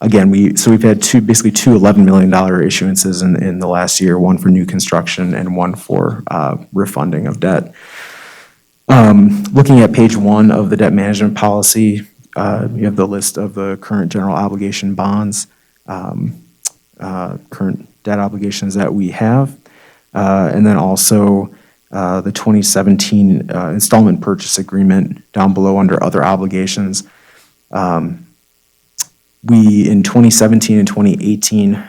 Again, we've had basically two $11 million issuances in the last year, one for new construction and one for refunding of debt. Looking at page 1 of the debt management policy, you have the list of the current general obligation bonds, current debt obligations that we have, and then also the 2017 installment purchase agreement down below under other obligations. We, in 2017 and 2018,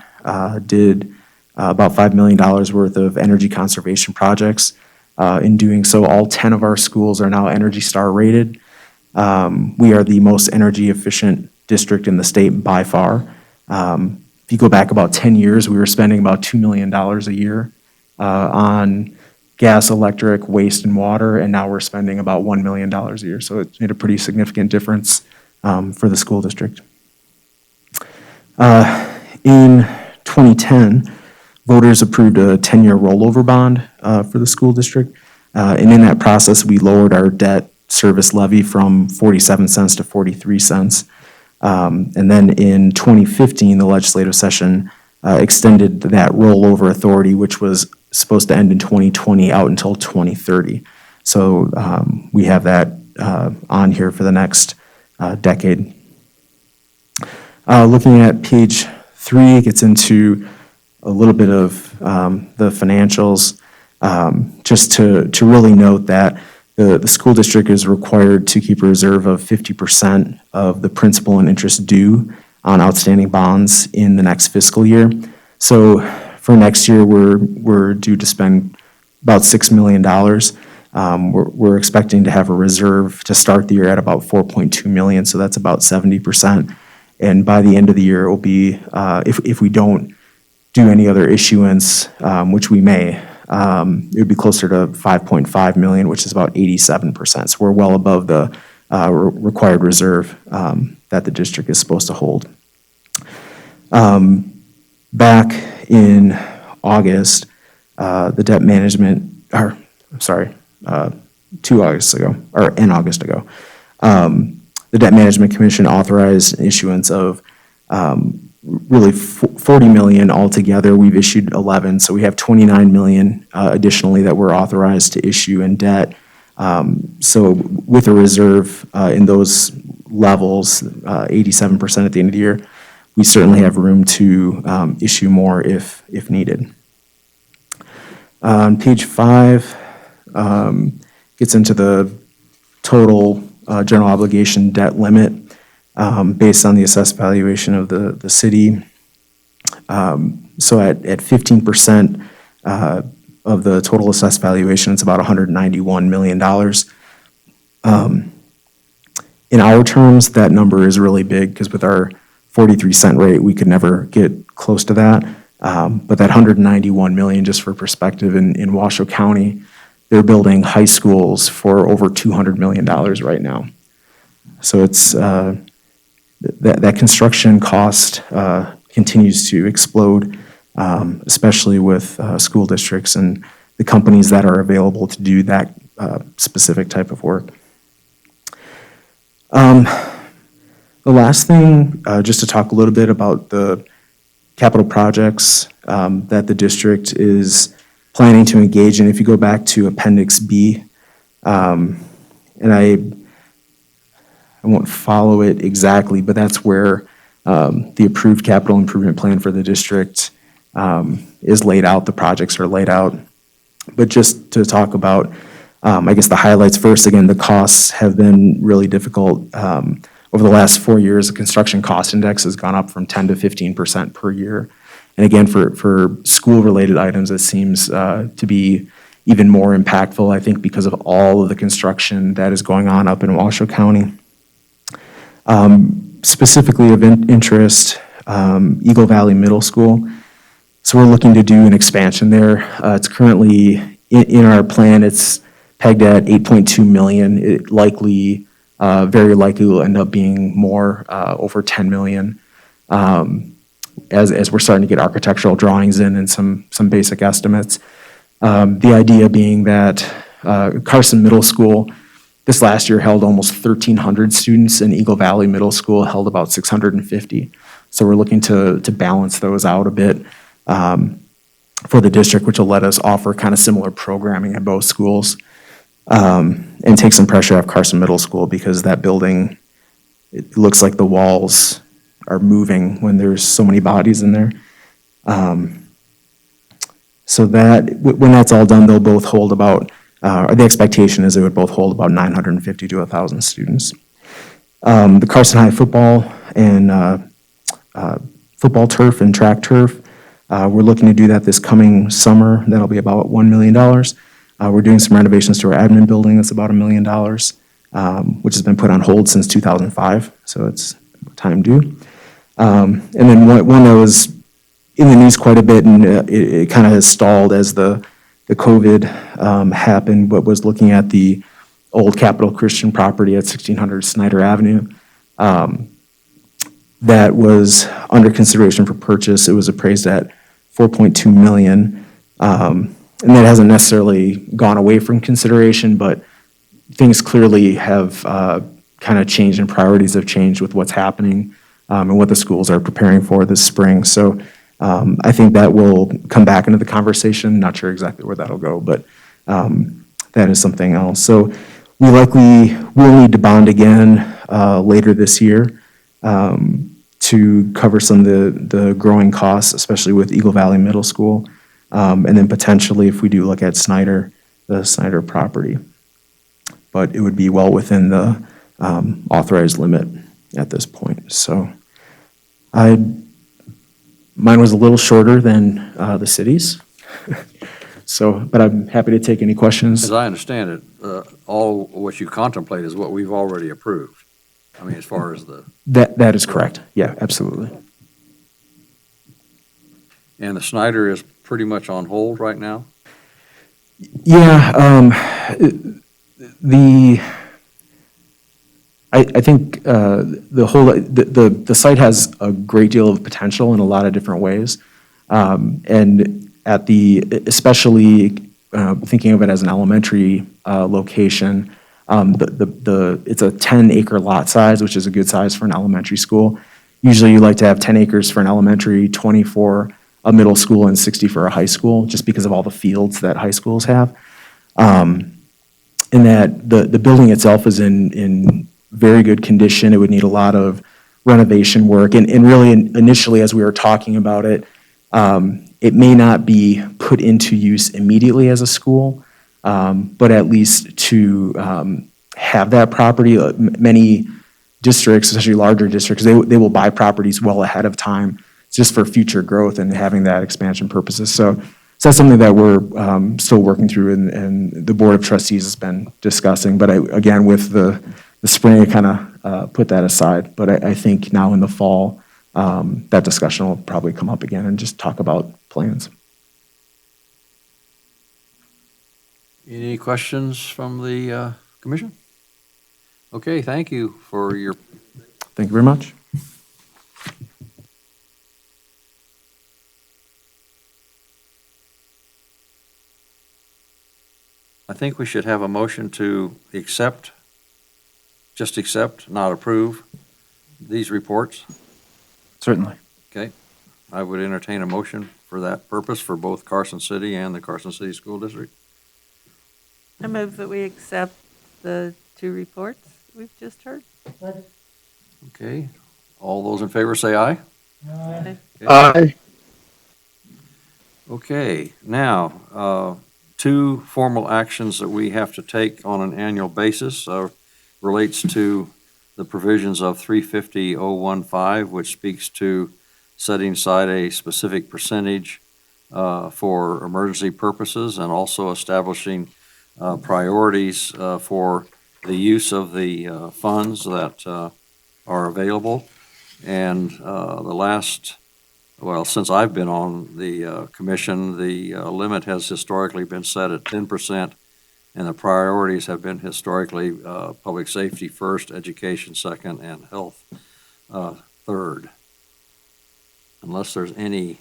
did about $5 million worth of energy conservation projects. In doing so, all 10 of our schools are now Energy Star rated. We are the most energy efficient district in the state by far. If you go back about 10 years, we were spending about $2 million a year on gas, electric, waste, and water, and now we're spending about $1 million a year. So it's made a pretty significant difference for the school district. In 2010, voters approved a 10-year rollover bond for the school district. And in that process, we lowered our debt service levy from 47 cents to 43 cents. And then in 2015, the legislative session extended that rollover authority, which was supposed to end in 2020, out until 2030. So we have that on here for the next decade. Looking at page 3, it gets into a little bit of the financials. Just to really note that the school district is required to keep a reserve of 50% of the principal and interest due on outstanding bonds in the next fiscal year. So for next year, we're due to spend about $6 million. We're expecting to have a reserve to start the year at about $4.2 million, so that's about 70%. And by the end of the year, it will be, if we don't do any other issuance, which we may, it would be closer to 5.5 million, which is about 87%. So we're well above the required reserve that the district is supposed to hold. Back in August, the debt management, or I'm sorry, 2 Augusts ago, or in August ago, the Debt Management Commission authorized issuance of really 40 million altogether. We've issued 11, so we have 29 million additionally that we're authorized to issue in debt. So with a reserve in those levels, 87% at the end of the year, we certainly have room to issue more if needed. On page 5, gets into the total general obligation debt limit based on the assessed valuation of the city. So at 15% of the total assessed valuation, it's about $191 million. In our terms, that number is really big because with our 43-cent rate, we could never get close to that. But that $191 million, just for perspective, in Washoe County, they're building high schools for over $200 million right now. So it's that construction cost continues to explode, especially with school districts and the companies that are available to do that specific type of work. The last thing, just to talk a little bit about the capital projects that the district is planning to engage in. If you go back to Appendix B, and I won't follow it exactly, but that's where the approved capital improvement plan for the district is laid out. The projects are laid out. But just to talk about, I guess the highlights first, again, the costs have been really difficult. Over the last 4 years, the construction cost index has gone up from 10 to 15% per year. And again, for school-related items, it seems to be even more impactful, I think, because of all of the construction that is going on up in Washoe County. Specifically of interest, Eagle Valley Middle School. So we're looking to do an expansion there. It's currently, in our plan, it's pegged at 8.2 million. It likely, very likely will end up being more, over 10 million. As we're starting to get architectural drawings in and some basic estimates. The idea being that Carson Middle School this last year held almost 1,300 students, and Eagle Valley Middle School held about 650. So we're looking to balance those out a bit for the district, which will let us offer kind of similar programming at both schools and take some pressure off Carson Middle School because that building, it looks like the walls are moving when there's so many bodies in there. So that, when that's all done, they'll both hold about, or the expectation is they would both hold about 950 to 1,000 students. The Carson High football and football turf and track turf, we're looking to do that this coming summer. That'll be about $1 million. We're doing some renovations to our admin building. That's about $1 million, which has been put on hold since 2005. So it's time due. And then one that was in the news quite a bit, and it kind of has stalled as the COVID happened, but was looking at the old Capital Christian property at 1600 Snyder Avenue. That was under consideration for purchase. It was appraised at 4.2 million. And that hasn't necessarily gone away from consideration, but things clearly have kind of changed and priorities have changed with what's happening and what the schools are preparing for this spring. So I think that will come back into the conversation. Not sure exactly where that'll go, but that is something else. So we likely will need to bond again later this year to cover some of the growing costs, especially with Eagle Valley Middle School. And then potentially, if we do look at the Snyder property. But it would be well within the authorized limit at this point. So mine was a little shorter than the city's. So, but I'm happy to take any questions. As I understand it, all what you contemplate is what we've already approved. I mean, as far as That is correct. Yeah, absolutely. and the Snyder is pretty much on hold right now? Yeah, I think the site has a great deal of potential in a lot of different ways. And especially thinking of it as an elementary location, it's a 10-acre lot size, which is a good size for an elementary school. Usually you like to have 10 acres for an elementary, 20 for a middle school, and 60 for a high school, just because of all the fields that high schools have. And that the building itself is in very good condition. It would need a lot of renovation work. And really, initially, as we were talking about it, it may not be put into use immediately as a school, but at least to have that property. Many districts, especially larger districts, they will buy properties well ahead of time just for future growth and having that expansion purposes. So that's something that we're still working through and the Board of Trustees has been discussing. But again, with the spring, I kind of put that aside. But I think now in the fall, that discussion will probably come up again and just talk about plans. Any questions from the commission? Okay, thank you for your. Thank you very much. I think we should have a motion to just accept, not approve these reports. Certainly. Okay. I would entertain a motion for that purpose for both Carson City and the Carson City School District. I move that we accept the two reports we've just heard. Okay. All those in favor say aye. Aye. Aye. Okay, now, two formal actions that we have to take on an annual basis relates to the provisions of 350.015, which speaks to setting aside a specific percentage for emergency purposes and also establishing priorities for the use of the funds that are available. And since I've been on the commission, the limit has historically been set at 10%, and the priorities have been historically public safety first, education second, and health third. Unless there's any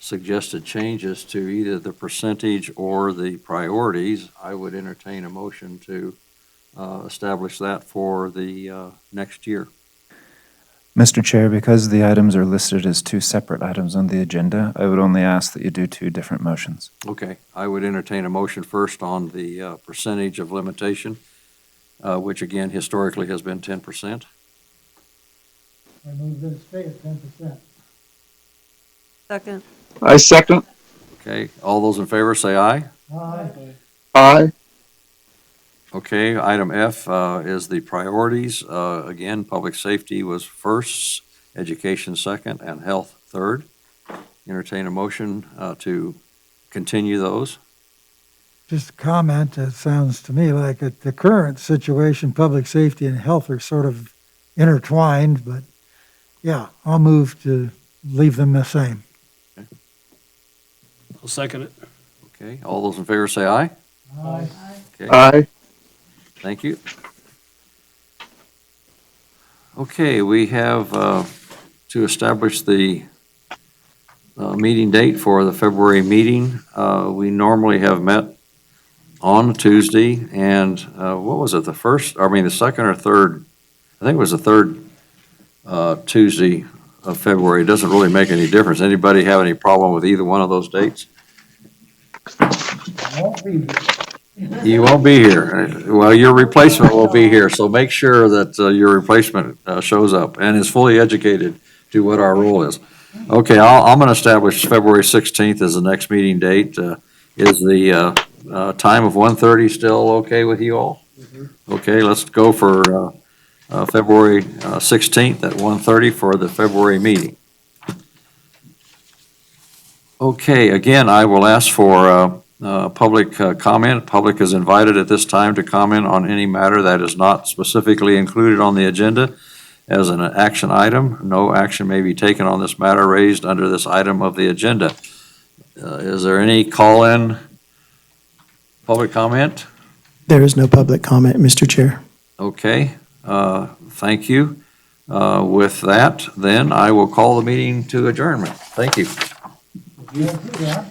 suggested changes to either the percentage or the priorities, I would entertain a motion to establish that for the next year. Mr. Chair, because the items are listed as two separate items on the agenda, I would only ask that you do two different motions. Okay, I would entertain a motion first on the percentage of limitation, which again historically has been 10%. I move that it stay at 10%. Second. I second. Okay, all those in favor say aye. Aye. Aye. Okay, item F is the priorities. Again, public safety was first, education second, and health third. Entertain a motion to continue those. Just a comment, it sounds to me like at the current situation, public safety and health are sort of intertwined, but yeah, I'll move to leave them the same. I'll second it. Okay, all those in favor say aye. Aye. Okay, Aye. thank you. Okay, we have to establish the meeting date for the February meeting. We normally have met on Tuesday, and what was it, the second or third? I think it was the third Tuesday of February. It doesn't really make any difference. Anybody have any problem with either one of those dates? You won't be here. Well, your replacement will be here, so make sure that your replacement shows up and is fully educated to what our rule is. Okay, I'm going to establish February 16th as the next meeting date. Is the time of 1:30 still okay with you all? Okay, let's go for February 16th at 1:30 for the February meeting. Okay, again, I will ask for public comment. Public is invited at this time to comment on any matter that is not specifically included on the agenda as an action item. No action may be taken on this matter raised under this item of the agenda. Is there any call-in public comment? There is no public comment, Mr. Chair. Okay, thank you. With that, then I will call the meeting to adjournment. Thank you. You have to do that.